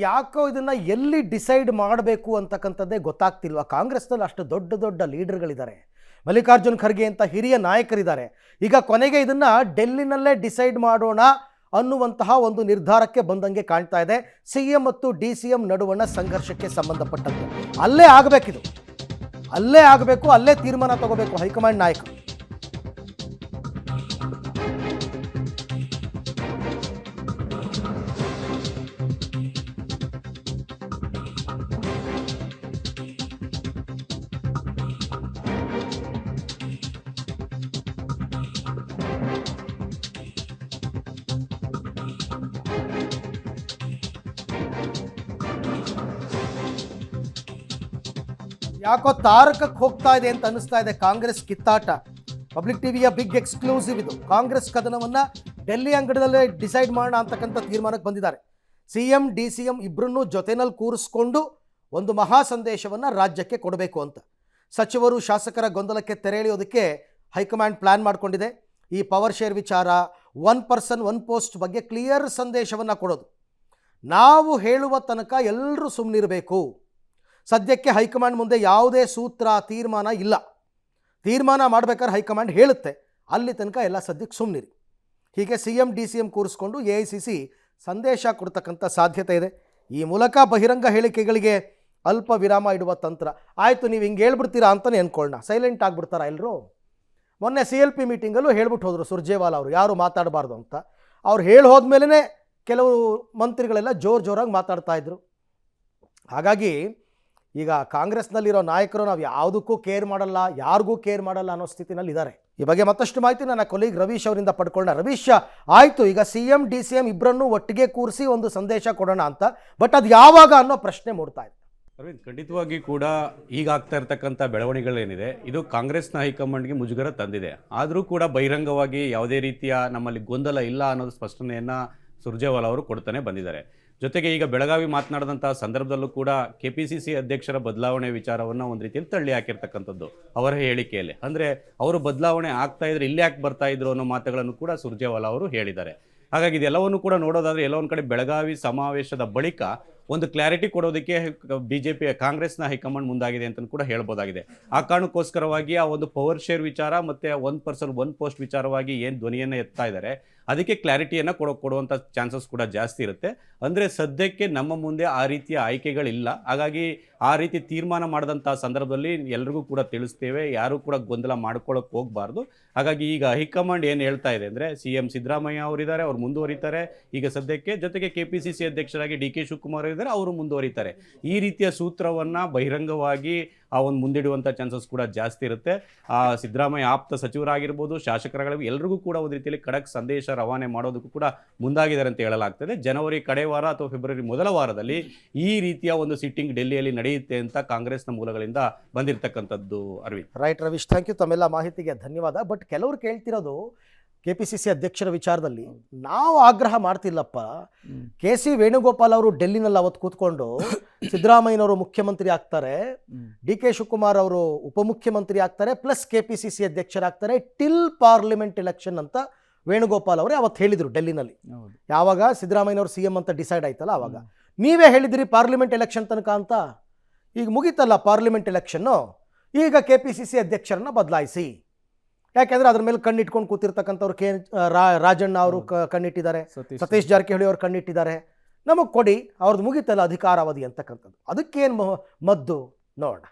ಯಾಕೋ ಇದನ್ನ ಎಲ್ಲಿ ಡಿಸೈಡ್ ಮಾಡಬೇಕು ಅಂತಕ್ಕಂಥದ್ದೇ ಗೊತ್ತಾಗ್ತಿಲ್ವಾ. ಕಾಂಗ್ರೆಸ್ನಲ್ಲಿ ಅಷ್ಟು ದೊಡ್ಡ ದೊಡ್ಡ ಲೀಡರ್ಗಳಿದ್ದಾರೆ, ಮಲ್ಲಿಕಾರ್ಜುನ್ ಖರ್ಗೆ ಅಂತ ಹಿರಿಯ ನಾಯಕರಿದ್ದಾರೆ. ಈಗ ಕೊನೆಗೆ ಇದನ್ನ ಡೆಲ್ಲಿನಲ್ಲೇ ಡಿಸೈಡ್ ಮಾಡೋಣ ಅನ್ನುವಂತಹ ಒಂದು ನಿರ್ಧಾರಕ್ಕೆ ಬಂದಂಗೆ ಕಾಣ್ತಾ ಇದೆ. ಸಿಎಂ ಮತ್ತು DCM ನಡುವಣ ಸಂಘರ್ಷಕ್ಕೆ ಸಂಬಂಧಪಟ್ಟಂತೆ ಅಲ್ಲೇ ಆಗಬೇಕಿದು, ಅಲ್ಲೇ ಆಗಬೇಕು, ಅಲ್ಲೇ ತೀರ್ಮಾನ ತಗೋಬೇಕು ಹೈಕಮಾಂಡ್ ನಾಯಕರು. ಯಾಕೋ ತಾರಕಕ್ಕೆ ಹೋಗ್ತಾ ಇದೆ ಅಂತ ಅನ್ನಿಸ್ತಾ ಇದೆ ಕಾಂಗ್ರೆಸ್ ಕಿತ್ತಾಟ. ಪಬ್ಲಿಕ್ ಟಿವಿಯ ಬಿಗ್ ಎಕ್ಸ್ಕ್ಲೂಸಿವ್ ಇದು. ಕಾಂಗ್ರೆಸ್ ಕದನವನ್ನು ಡೆಲ್ಲಿ ಅಂಗಡದಲ್ಲೇ ಡಿಸೈಡ್ ಮಾಡೋಣ ಅಂತಕ್ಕಂಥ ತೀರ್ಮಾನಕ್ಕೆ ಬಂದಿದ್ದಾರೆ. CM DCM ಇಬ್ಬರನ್ನೂ ಜೊತೆನಲ್ಲಿ ಕೂರಿಸ್ಕೊಂಡು ಒಂದು ಮಹಾ ಸಂದೇಶವನ್ನು ರಾಜ್ಯಕ್ಕೆ ಕೊಡಬೇಕು ಅಂತ ಸಚಿವರು ಶಾಸಕರ ಗೊಂದಲಕ್ಕೆ ತೆರೆ ಎಳೆಯೋದಕ್ಕೆ ಹೈಕಮಾಂಡ್ ಪ್ಲ್ಯಾನ್ ಮಾಡಿಕೊಂಡಿದೆ. ಈ ಪವರ್ ಶೇರ್ ವಿಚಾರ, 1 ಪರ್ಸನ್ 1 ಪೋಸ್ಟ್ ಬಗ್ಗೆ ಕ್ಲಿಯರ್ ಸಂದೇಶವನ್ನು ಕೊಡೋದು. ನಾವು ಹೇಳುವ ತನಕ ಎಲ್ಲರೂ ಸುಮ್ಮನಿರಬೇಕು. ಸದ್ಯಕ್ಕೆ ಹೈಕಮಾಂಡ್ ಮುಂದೆ ಯಾವುದೇ ಸೂತ್ರ ತೀರ್ಮಾನ ಇಲ್ಲ. ತೀರ್ಮಾನ ಮಾಡಬೇಕಾದ್ರೆ ಹೈಕಮಾಂಡ್ ಹೇಳುತ್ತೆ, ಅಲ್ಲಿ ತನಕ ಎಲ್ಲ ಸದ್ಯಕ್ಕೆ ಸುಮ್ಮನಿರಿ. ಹೀಗೆ CM DCM ಕೂರಿಸ್ಕೊಂಡು AICC ಸಂದೇಶ ಕೊಡ್ತಕ್ಕಂಥ ಸಾಧ್ಯತೆ ಇದೆ. ಈ ಮೂಲಕ ಬಹಿರಂಗ ಹೇಳಿಕೆಗಳಿಗೆ ಅಲ್ಪ ವಿರಾಮ ಇಡುವ ತಂತ್ರ. ಆಯಿತು, ನೀವು ಹಿಂಗೆ ಹೇಳ್ಬಿಡ್ತೀರಾ ಅಂತಲೇ ಅಂದ್ಕೊಳ್ಳೋಣ, ಸೈಲೆಂಟ್ ಆಗಿಬಿಡ್ತಾರಾ ಎಲ್ಲರೂ? ಮೊನ್ನೆ CLP ಮೀಟಿಂಗಲ್ಲೂ ಹೇಳ್ಬಿಟ್ಟು ಹೋದರು ಸುರ್ಜೇವಾಲಾ ಅವರು, ಯಾರು ಮಾತಾಡಬಾರ್ದು ಅಂತ. ಅವ್ರು ಹೇಳಿ ಹೋದ್ಮೇಲೆ ಕೆಲವು ಮಂತ್ರಿಗಳೆಲ್ಲ ಜೋರಾಗಿ ಮಾತಾಡ್ತಾ ಇದ್ರು. ಹಾಗಾಗಿ ಈಗ ಕಾಂಗ್ರೆಸ್ನಲ್ಲಿರೋ ನಾಯಕರು ನಾವು ಯಾವುದಕ್ಕೂ ಕೇರ್ ಮಾಡಲ್ಲ, ಯಾರಿಗೂ ಕೇರ್ ಮಾಡಲ್ಲ ಅನ್ನೋ ಸ್ಥಿತಿನಲ್ಲಿ ಇದ್ದಾರೆ. ಈ ಬಗ್ಗೆ ಮತ್ತಷ್ಟು ಮಾಹಿತಿ ನನ್ನ ಕೊಲೀಗ್ ರವೀಶ್ ಅವರಿಂದ ಪಡ್ಕೊಂಡ. ರವೀಶ್, ಆಯಿತು, ಈಗ CM DCM ಇಬ್ಬರನ್ನೂ ಒಟ್ಟಿಗೆ ಕೂರಿಸಿ ಒಂದು ಸಂದೇಶ ಕೊಡೋಣ ಅಂತ, ಬಟ್ ಅದು ಯಾವಾಗ ಅನ್ನೋ ಪ್ರಶ್ನೆ ಮೂಡ್ತಾ ಇದೆ. ಅರವಿಂದ್, ಖಂಡಿತವಾಗಿ ಕೂಡ ಈಗ ಆಗ್ತಾ ಇರ್ತಕ್ಕಂಥ ಬೆಳವಣಿಗೆಗಳೇನಿದೆ ಇದು ಕಾಂಗ್ರೆಸ್ನ ಹೈಕಮಾಂಡ್ಗೆ ಮುಜುಗರ ತಂದಿದೆ. ಆದರೂ ಕೂಡ ಬಹಿರಂಗವಾಗಿ ಯಾವುದೇ ರೀತಿಯ ನಮ್ಮಲ್ಲಿ ಗೊಂದಲ ಇಲ್ಲ ಅನ್ನೋದು ಸ್ಪಷ್ಟನೆಯನ್ನು ಸುರ್ಜೇವಾಲಾ ಅವರು ಕೊಡ್ತಾನೆ ಬಂದಿದ್ದಾರೆ. ಜೊತೆಗೆ ಈಗ ಬೆಳಗಾವಿ ಮಾತನಾಡಿದಂತಹ ಸಂದರ್ಭದಲ್ಲೂ ಕೂಡ KPCC ಅಧ್ಯಕ್ಷರ ಬದಲಾವಣೆ ವಿಚಾರವನ್ನು ಒಂದು ರೀತಿಯಲ್ಲಿ ತಳ್ಳಿ ಹಾಕಿರ್ತಕ್ಕಂಥದ್ದು ಅವರ ಹೇಳಿಕೆಯಲ್ಲಿ. ಅಂದರೆ ಅವರು ಬದಲಾವಣೆ ಆಗ್ತಾ ಇದ್ರೆ ಇಲ್ಲಿ ಯಾಕೆ ಬರ್ತಾ ಇದ್ರು ಅನ್ನೋ ಮಾತುಗಳನ್ನು ಕೂಡ ಸುರ್ಜೇವಾಲಾ ಅವರು ಹೇಳಿದ್ದಾರೆ. ಹಾಗಾಗಿ ಇದೆಲ್ಲವನ್ನು ಕೂಡ ನೋಡೋದಾದ್ರೆ ಎಲ್ಲೊಂದು ಕಡೆ ಬೆಳಗಾವಿ ಸಮಾವೇಶದ ಬಳಿಕ ಒಂದು ಕ್ಲಾರಿಟಿ ಕೊಡೋದಕ್ಕೆ BJP ಕಾಂಗ್ರೆಸ್ನ ಹೈಕಮಾಂಡ್ ಮುಂದಾಗಿದೆ ಅಂತ ಕೂಡ ಹೇಳ್ಬೋದಾಗಿದೆ. ಆ ಕಾರಣಕ್ಕೋಸ್ಕರವಾಗಿ ಆ ಒಂದು ಪವರ್ ಶೇರ್ ವಿಚಾರ ಮತ್ತು 1 ಪರ್ಸನ್ 1 ಪೋಸ್ಟ್ ವಿಚಾರವಾಗಿ ಏನು ಧ್ವನಿಯನ್ನು ಎತ್ತಾ ಇದ್ದಾರೆ ಅದಕ್ಕೆ ಕ್ಲಾರಿಟಿಯನ್ನು ಕೊಡುವಂಥ ಚಾನ್ಸಸ್ ಕೂಡ ಜಾಸ್ತಿ ಇರುತ್ತೆ. ಅಂದರೆ ಸದ್ಯಕ್ಕೆ ನಮ್ಮ ಮುಂದೆ ಆ ರೀತಿಯ ಆಯ್ಕೆಗಳಿಲ್ಲ. ಹಾಗಾಗಿ ಆ ರೀತಿ ತೀರ್ಮಾನ ಮಾಡಿದಂಥ ಸಂದರ್ಭದಲ್ಲಿ ಎಲ್ರಿಗೂ ಕೂಡ ತಿಳಿಸ್ತೇವೆ, ಯಾರೂ ಕೂಡ ಗೊಂದಲ ಮಾಡ್ಕೊಳ್ಳೋಕೆ ಹೋಗಬಾರ್ದು. ಹಾಗಾಗಿ ಈಗ ಹೈಕಮಾಂಡ್ ಏನು ಹೇಳ್ತಾ ಇದೆ ಅಂದರೆ CM ಸಿದ್ದರಾಮಯ್ಯ ಅವರಿದ್ದಾರೆ, ಅವ್ರು ಮುಂದುವರಿತಾರೆ ಈಗ ಸದ್ಯಕ್ಕೆ. ಜೊತೆಗೆ KPCC ಅಧ್ಯಕ್ಷರಾಗಿ DK ಶಿವಕುಮಾರ್ ಇದ್ದಾರೆ, ಅವರು ಮುಂದುವರಿತಾರೆ. ಈ ರೀತಿಯ ಸೂತ್ರವನ್ನು ಬಹಿರಂಗವಾಗಿ ಆ ಒಂದು ಮುಂದಿಡುವಂಥ ಚಾನ್ಸಸ್ ಕೂಡ ಜಾಸ್ತಿ ಇರುತ್ತೆ. ಸಿದ್ದರಾಮಯ್ಯ ಆಪ್ತ ಸಚಿವರಾಗಿರ್ಬೋದು, ಶಾಸಕರುಗಳಿಗೂ ಎಲ್ರಿಗೂ ಕೂಡ ಒಂದು ರೀತಿಯಲ್ಲಿ ಖಡಕ್ ಸಂದೇಶ ರವಾನೆ ಮಾಡೋದಕ್ಕೂ ಕೂಡ ಮುಂದಾಗಿದ್ದಾರೆ ಅಂತ ಹೇಳಲಾಗ್ತದೆ. ಜನವರಿ ಕಡೆ ವಾರ ಅಥವಾ ಫೆಬ್ರವರಿ ಮೊದಲ ವಾರದಲ್ಲಿ ಈ ರೀತಿಯ ಒಂದು ಸಿಟ್ಟಿಂಗ್ ಡೆಲ್ಲಿಯಲ್ಲಿ ನಡೆಯುತ್ತೆ ಅಂತ ಕಾಂಗ್ರೆಸ್ನ ಮೂಲಗಳಿಂದ ಬಂದಿರತಕ್ಕಂಥದ್ದು. Arvind, right Ravish, thank you, ತಮ್ಮೆಲ್ಲ ಮಾಹಿತಿಗೆ ಧನ್ಯವಾದ. ಬಟ್ ಕೆಲವರು ಕೇಳ್ತಿರೋದು KPCC ಅಧ್ಯಕ್ಷರ ವಿಚಾರದಲ್ಲಿ ನಾವು ಆಗ್ರಹ ಮಾಡ್ತಿಲ್ಲಪ್ಪ. KC ವೇಣುಗೋಪಾಲ್ ಅವರು ಡೆಲ್ಲಿನಲ್ಲಿ ಅವತ್ತು ಕೂತ್ಕೊಂಡು ಸಿದ್ದರಾಮಯ್ಯನವರು ಮುಖ್ಯಮಂತ್ರಿ ಆಗ್ತಾರೆ, DK ಶಿವಕುಮಾರ್ ಅವರು ಉಪಮುಖ್ಯಮಂತ್ರಿ ಆಗ್ತಾರೆ, ಪ್ಲಸ್ KPCC ಅಧ್ಯಕ್ಷರಾಗ್ತಾರೆ ಟಿಲ್ ಪಾರ್ಲಿಮೆಂಟ್ ಎಲೆಕ್ಷನ್ ಅಂತ ವೇಣುಗೋಪಾಲ್ ಅವರೇ ಅವತ್ತು ಹೇಳಿದರು ಡೆಲ್ಲಿನಲ್ಲಿ. ಯಾವಾಗ ಸಿದ್ದರಾಮಯ್ಯನವರು CM ಅಂತ ಡಿಸೈಡ್ ಆಯ್ತಲ್ಲ ಆವಾಗ. ನೀವೇ ಹೇಳಿದಿರಿ ಪಾರ್ಲಿಮೆಂಟ್ ಎಲೆಕ್ಷನ್ ತನಕ ಅಂತ. ಈಗ ಮುಗೀತಲ್ಲ ಪಾರ್ಲಿಮೆಂಟ್ ಎಲೆಕ್ಷನ್ನು, ಈಗ KPCC ಅಧ್ಯಕ್ಷರನ್ನ ಬದಲಾಯಿಸಿ. ಯಾಕೆಂದರೆ ಅದ್ರ ಮೇಲೆ ಕಣ್ಣಿಟ್ಕೊಂಡು ಕೂತಿರ್ತಕ್ಕಂಥವ್ರು ರಾಜಣ್ಣ ಅವರು ಕಣ್ಣಿಟ್ಟಿದ್ದಾರೆ, ಸತೀಶ್ ಜಾರಕಿಹೊಳಿ ಅವರು ಕಣ್ಣಿಟ್ಟಿದ್ದಾರೆ. ನಮಗೆ ಕೊಡಿ, ಅವ್ರದ್ದು ಮುಗೀತಲ್ಲ ಅಧಿಕಾರಾವಧಿ ಅಂತಕ್ಕಂಥದ್ದು. ಅದಕ್ಕೇನು ಮದ್ದು ನೋಡೋಣ.